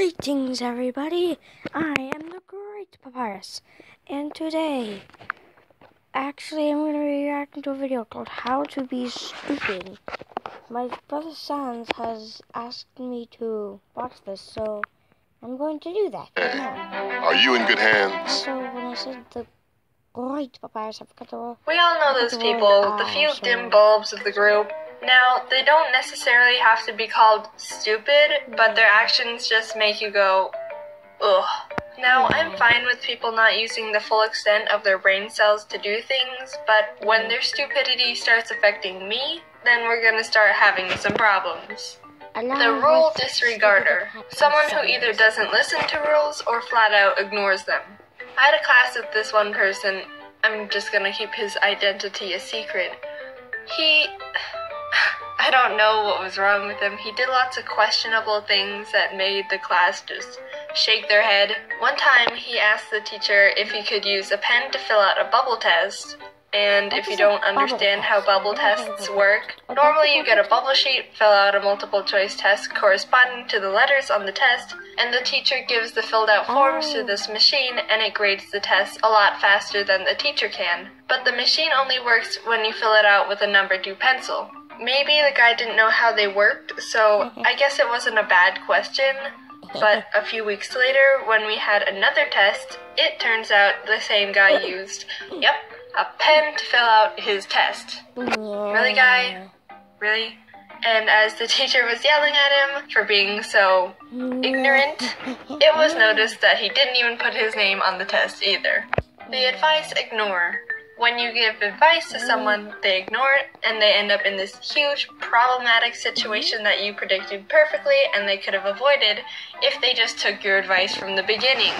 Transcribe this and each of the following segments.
Greetings, everybody! I am the Great Papyrus, and today, actually, I'm going to be reacting to a video called How to Be Stupid. My brother Sans has asked me to watch this, so I'm going to do that right now. Are you in good hands? So, when I said the Great Papyrus, I forgot the We all know those people, the few dim bulbs of the group. Now, they don't necessarily have to be called stupid, but their actions just make you go, ugh. Now, I'm fine with people not using the full extent of their brain cells to do things, but when their stupidity starts affecting me, then we're gonna start having some problems. The rule disregarder. Someone who either doesn't listen to rules or flat out ignores them. I had a class with this one person. I'm just gonna keep his identity a secret. I don't know what was wrong with him. He did lots of questionable things that made the class just shake their head. One time he asked the teacher if he could use a pen to fill out a bubble test. And if you don't understand how bubble tests work, normally you get a bubble sheet, fill out a multiple choice test corresponding to the letters on the test, and the teacher gives the filled out forms to this machine and it grades the test a lot faster than the teacher can. But the machine only works when you fill it out with a number 2 pencil. Maybe the guy didn't know how they worked, so I guess it wasn't a bad question. But a few weeks later, when we had another test, it turns out the same guy used, a pen to fill out his test. Really, guy? Really? And as the teacher was yelling at him for being so ignorant, it was noticed that he didn't even put his name on the test either. The advice ignore. When you give advice to someone, they ignore it, and they end up in this huge, problematic situation that you predicted perfectly and they could have avoided if they just took your advice from the beginning.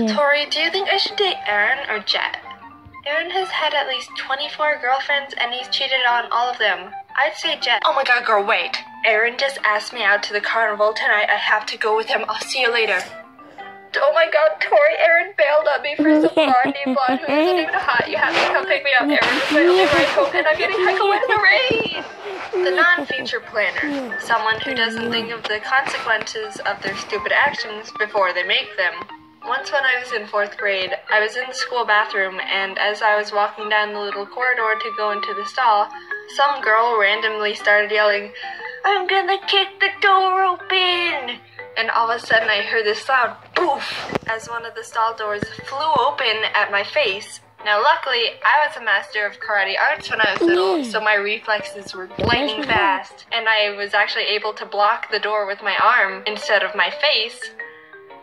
Tori, do you think I should date Aaron or Jet? Aaron has had at least 24 girlfriends and he's cheated on all of them. I'd say Jet. Oh my god, girl, wait. Aaron just asked me out to the carnival tonight. I have to go with him. I'll see you later. Oh my god, Tori, Aaron bailed on me for some blonde who isn't even hot. You have to come pick me up. Aaron is my only ride home and I'm getting heckled in the rain. The non-future planner. Someone who doesn't think of the consequences of their stupid actions before they make them. Once when I was in 4th grade, I was in the school bathroom, and as I was walking down the little corridor to go into the stall, some girl randomly started yelling, "I'm gonna kick the door open!" And all of a sudden I heard this loud poof as one of the stall doors flew open at my face. Now luckily, I was a master of karate arts when I was little, so my reflexes were lightning fast, and I was actually able to block the door with my arm instead of my face.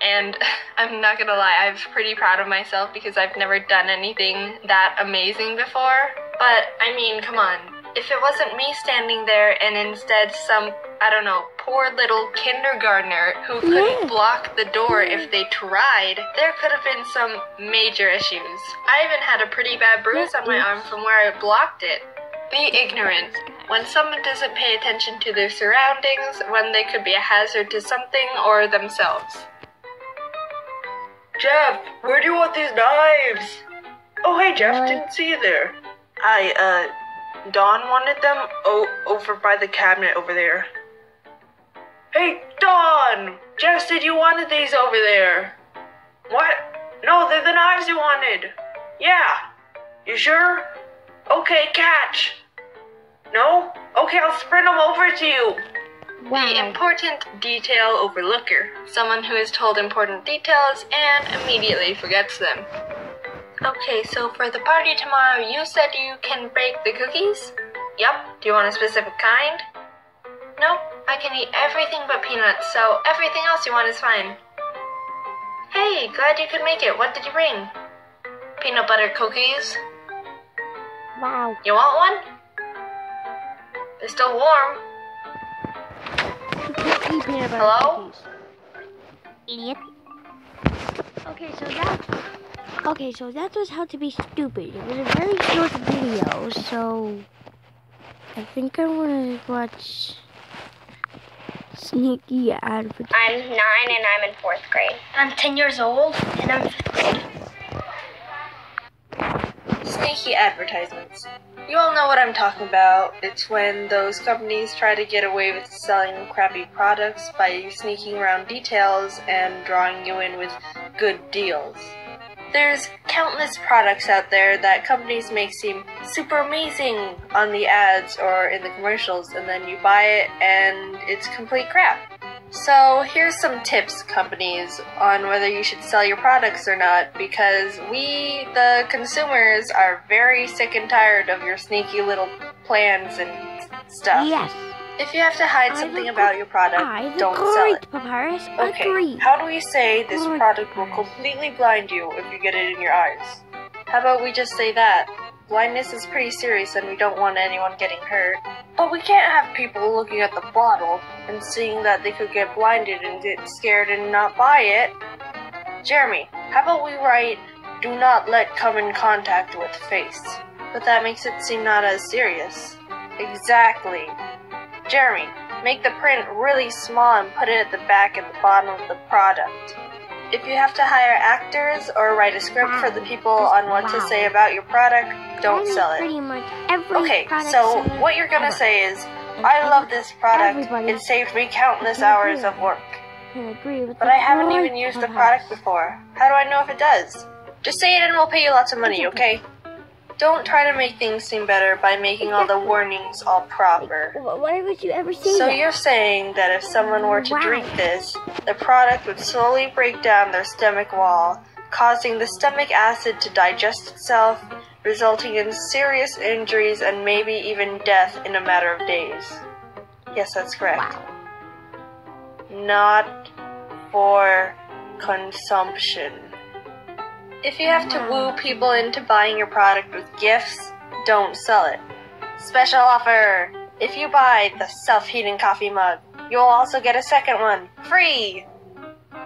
And I'm not gonna lie, I'm pretty proud of myself because I've never done anything that amazing before. But, I mean, come on. If it wasn't me standing there and instead some, I don't know, poor little kindergartner who couldn't block the door if they tried, there could have been some major issues. I even had a pretty bad bruise on my arm from where I blocked it. Be ignorant. When someone doesn't pay attention to their surroundings, when they could be a hazard to something or themselves. Jeff, where do you want these knives? Oh, hey, Jeff, didn't see you there. Dawn wanted them over by the cabinet over there. Hey, Dawn! Jeff said you wanted these over there. What? No, they're the knives you wanted. Yeah. You sure? Okay, catch. No? Okay, I'll sprint them over to you. The important detail overlooker. Someone who is told important details and immediately forgets them. Okay, so for the party tomorrow, you said you can bake the cookies? Yep. Do you want a specific kind? Nope. I can eat everything but peanuts, so everything else you want is fine. Hey, glad you could make it. What did you bring? Peanut butter cookies. Wow. You want one? They're still warm. Hello? Idiot. Okay, so that was how to be stupid. It was a very short video, so I think I want to watch sneaky advertising. I'm 9 and I'm in 4th grade. I'm 10 years old and I'm 5th grade. Sneaky advertisements. You all know what I'm talking about. It's when those companies try to get away with selling crappy products by sneaking around details and drawing you in with good deals. There's countless products out there that companies make seem super amazing on the ads or in the commercials, and then you buy it and it's complete crap. So here's some tips, companies, on whether you should sell your products or not, because we, the consumers, are very sick and tired of your sneaky little plans and stuff. Yes. If you have to hide something about your product, don't sell it. Papyrus. Okay, Agree. how do we say this Good, product will Papyrus. completely blind you if you get it in your eyes? How about we just say that? Blindness is pretty serious and we don't want anyone getting hurt. But we can't have people looking at the bottle and seeing that they could get blinded and get scared and not buy it. Jeremy, how about we write, "Do not let come in contact with face." But that makes it seem not as serious. Exactly. Jeremy, make the print really small and put it at the back and the bottom of the product. If you have to hire actors or write a script for the people on what to say about your product, don't sell it. Pretty much every Okay, product so seller what you're gonna ever. say is, "I love this product. Everybody It saved me countless can hours agree of work. can agree with But the I haven't good even used the Papyrus. product before. How do I know if it does?" Just say it and we'll pay you lots of money, okay? Don't try to make things seem better by making all the warnings all proper. Why would you ever say So that? you're saying that if someone were to Wow. drink this, the product would slowly break down their stomach wall, causing the stomach acid to digest itself, resulting in serious injuries and maybe even death in a matter of days. Yes, that's correct. Wow. Not for consumption. If you have to woo people into buying your product with gifts, don't sell it. Special offer! If you buy the self-heating coffee mug, you'll also get a second one, free!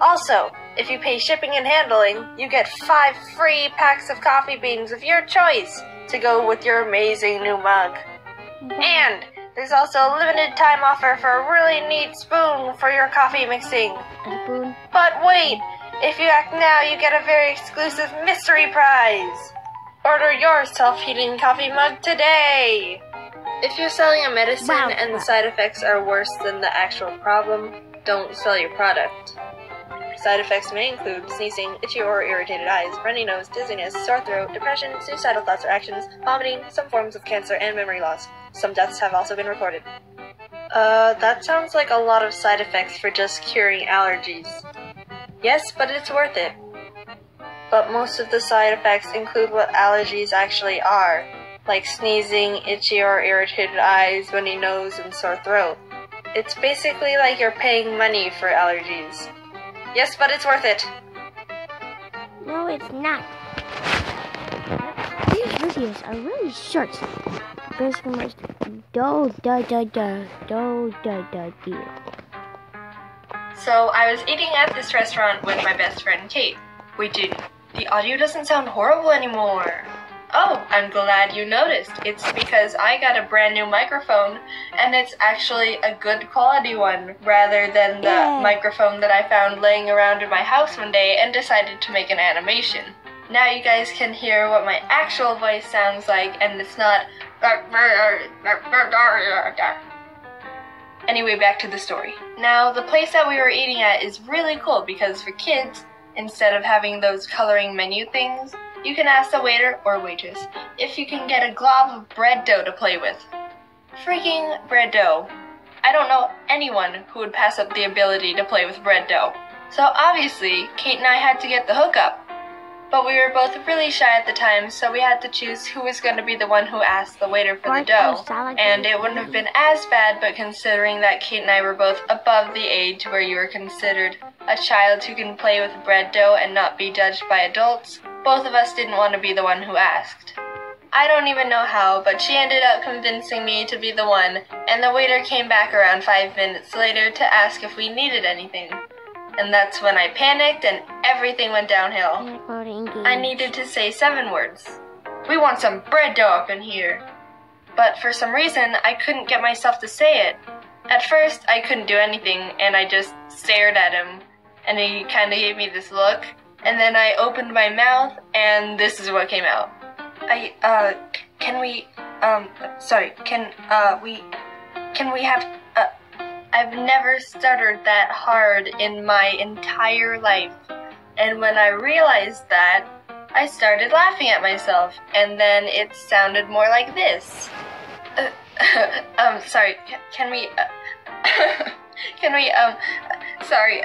Also, if you pay shipping and handling, you get 5 free packs of coffee beans of your choice to go with your amazing new mug. And there's also a limited time offer for a really neat spoon for your coffee mixing. A spoon. But wait! If you act now, you get a very exclusive mystery prize! Order your self-heating coffee mug today! If you're selling a medicine Wow. and the side effects are worse than the actual problem, don't sell your product. Side effects may include sneezing, itchy or irritated eyes, runny nose, dizziness, sore throat, depression, suicidal thoughts or actions, vomiting, some forms of cancer, and memory loss. Some deaths have also been reported. That sounds like a lot of side effects for just curing allergies. Yes, but it's worth it. But most of the side effects include what allergies actually are, like sneezing, itchy or irritated eyes, runny nose, and sore throat. It's basically like you're paying money for allergies. Yes, but it's worth it. No, it's not. These videos are really short. Basically, much do. So I was eating at this restaurant with my best friend Kate. Wait, dude, the audio doesn't sound horrible anymore. Oh, I'm glad you noticed. It's because I got a brand new microphone, and it's actually a good quality one, rather than the Yay. microphone that I found laying around in my house one day and decided to make an animation. Now you guys can hear what my actual voice sounds like, and it's not... Anyway, back to the story. Now, the place that we were eating at is really cool because for kids, instead of having those coloring menu things, you can ask the waiter or waitress if you can get a glob of bread dough to play with. Freaking bread dough. I don't know anyone who would pass up the ability to play with bread dough. So obviously, Kate and I had to get the hookup. But we were both really shy at the time, so we had to choose who was going to be the one who asked the waiter for the dough. And it wouldn't have been as bad, but considering that Kate and I were both above the age where you were considered a child who can play with bread dough and not be judged by adults, both of us didn't want to be the one who asked. I don't even know how, but she ended up convincing me to be the one, and the waiter came back around 5 minutes later to ask if we needed anything. And that's when I panicked and everything went downhill. I needed to say 7 words. We want some bread dough up in here. But for some reason, I couldn't get myself to say it. At first, I couldn't do anything, and I just stared at him. And he kind of gave me this look. And then I opened my mouth, and this is what came out. Can we Sorry, can we have, I've never stuttered that hard in my entire life. And when I realized that, I started laughing at myself, and then it sounded more like this. Sorry, can we, sorry,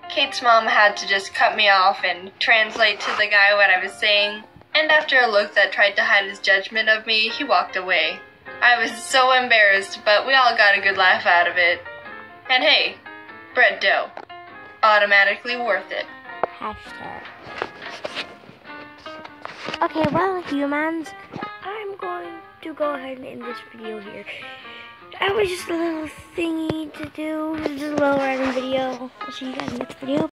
Kate's mom had to just cut me off and translate to the guy what I was saying. And after a look that tried to hide his judgment of me, he walked away. I was so embarrassed, but we all got a good laugh out of it. And hey, bread dough. Automatically worth it. Hashtag. Okay, well, humans, I'm going to go ahead and end this video here. That was just a little thingy to do. Just a little random video. I'll see you guys in the next video.